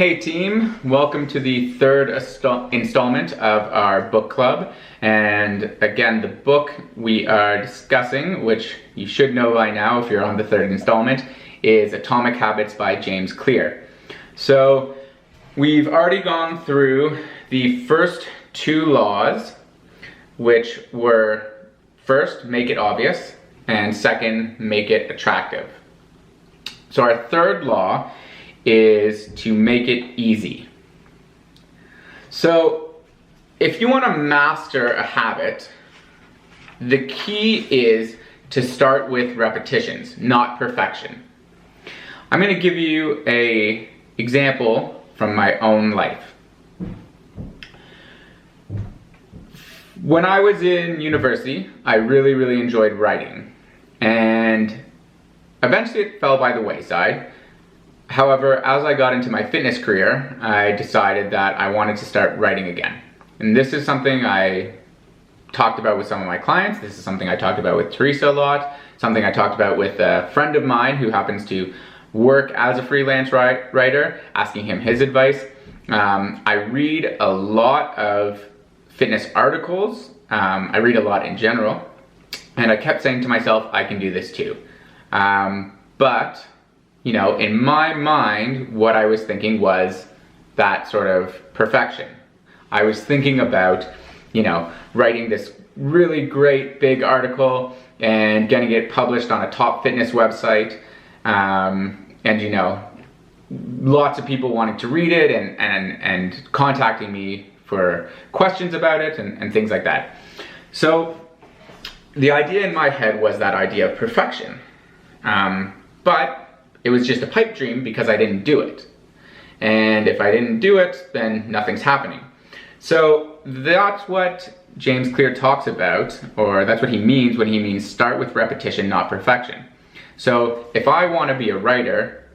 Hey team, welcome to the third installment of our book club. And again, the book we are discussing, which you should know by now if you're on the third installment, is Atomic Habits by James Clear. So we've already gone through the first two laws, which were first, make it obvious, and second, make it attractive. So our third law is to make it easy. So if you want to master a habit, the key is to start with repetitions, not perfection. I'm going to give you an example from my own life. When I was in university, I really enjoyed writing, and eventually it fell by the wayside. However, as I got into my fitness career, I decided that I wanted to start writing again. And this is something I talked about with some of my clients. This is something I talked about with Teresa a lot, something I talked about with a friend of mine who happens to work as a freelance writer, asking him his advice. I read a lot of fitness articles. I read a lot in general. And I kept saying to myself, I can do this too. But you know, in my mind, what I was thinking was that sort of perfection. I was thinking about, you know, writing this really great big article and getting it published on a top fitness website, and you know, lots of people wanting to read it and contacting me for questions about it and things like that. So the idea in my head was that idea of perfection, but it was just a pipe dream because I didn't do it. And if I didn't do it, then nothing's happening. So that's what James Clear talks about, or that's what he means when he means start with repetition, not perfection. So if I want to be a writer,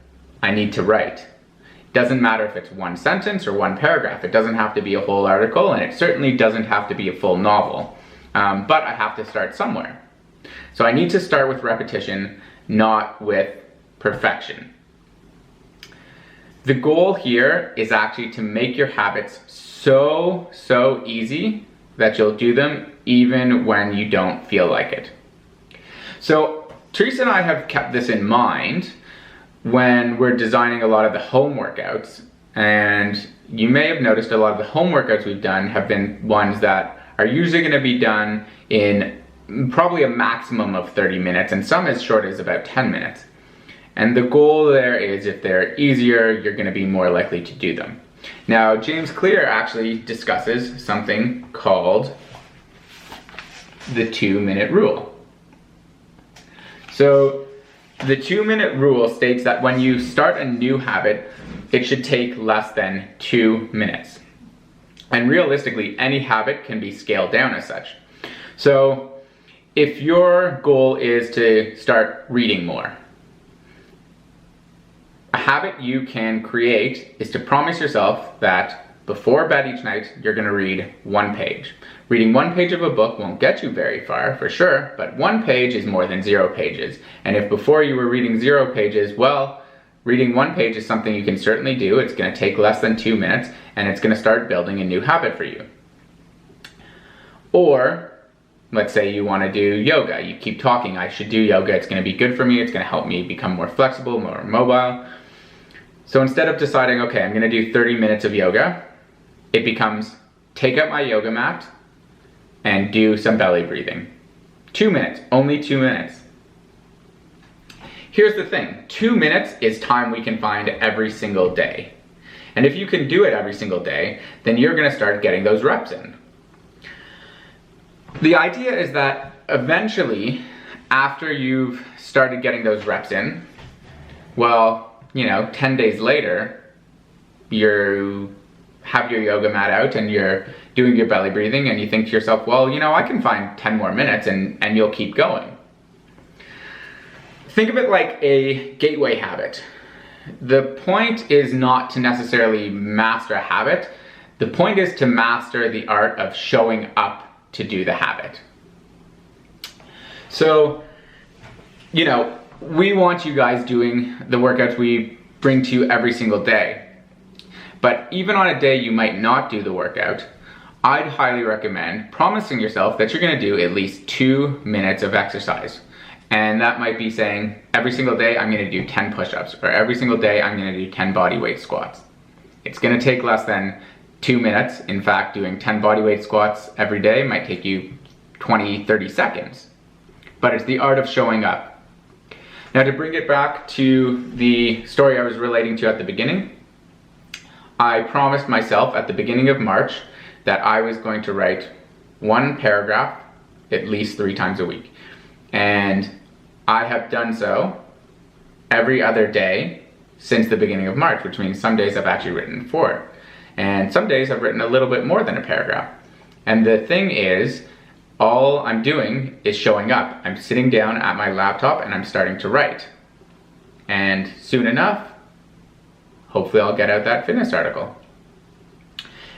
I need to write. It doesn't matter if it's one sentence or one paragraph. It doesn't have to be a whole article, and it certainly doesn't have to be a full novel. But I have to start somewhere. So I need to start with repetition, not with perfection. The goal here is actually to make your habits so easy that you'll do them even when you don't feel like it. So Teresa and I have kept this in mind when we're designing a lot of the home workouts, and you may have noticed a lot of the home workouts we've done have been ones that are usually going to be done in probably a maximum of 30 minutes and some as short as about 10 minutes. And the goal there is if they're easier, you're going to be more likely to do them. Now, James Clear actually discusses something called the 2-minute rule. So the 2-minute rule states that when you start a new habit, it should take less than 2 minutes. And realistically, any habit can be scaled down as such. So if your goal is to start reading more, a habit you can create is to promise yourself that before bed each night, you're going to read one page. Reading one page of a book won't get you very far, for sure, but one page is more than 0 pages. And if before you were reading 0 pages, well, reading one page is something you can certainly do. It's going to take less than 2 minutes, and it's going to start building a new habit for you. Or let's say you want to do yoga. You keep talking, I should do yoga. It's going to be good for me. It's going to help me become more flexible, more mobile. So instead of deciding, okay, I'm going to do 30 minutes of yoga, it becomes take out my yoga mat and do some belly breathing. 2 minutes, only 2 minutes. Here's the thing, 2 minutes is time we can find every single day. And if you can do it every single day, then you're going to start getting those reps in. The idea is that eventually, after you've started getting those reps in, well, you know, 10 days later, you have your yoga mat out and you're doing your belly breathing and you think to yourself, well, you know, I can find 10 more minutes, and you'll keep going. Think of it like a gateway habit. The point is not to necessarily master a habit. The point is to master the art of showing up to do the habit. So, you know, we want you guys doing the workouts we bring to you every single day. But even on a day you might not do the workout, I'd highly recommend promising yourself that you're gonna do at least 2 minutes of exercise. And that might be saying, every single day I'm gonna do 10 push-ups, or every single day I'm gonna do 10 body weight squats. It's gonna take less than 2 minutes. In fact, doing 10 body weight squats every day might take you 20, 30 seconds. But it's the art of showing up. Now, to bring it back to the story I was relating to at the beginning, I promised myself at the beginning of March that I was going to write 1 paragraph at least 3 times a week. And I have done so every other day since the beginning of March, which means some days I've actually written 4. And some days I've written a little bit more than a paragraph. And the thing is, all I'm doing is showing up. I'm sitting down at my laptop and I'm starting to write. And soon enough, hopefully I'll get out that fitness article.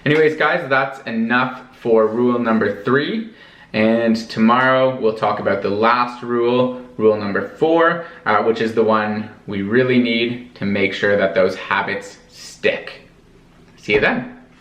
Anyways, guys, that's enough for rule number 3. And tomorrow we'll talk about the last rule, rule number 4, which is the one we really need to make sure that those habits stick. See you then.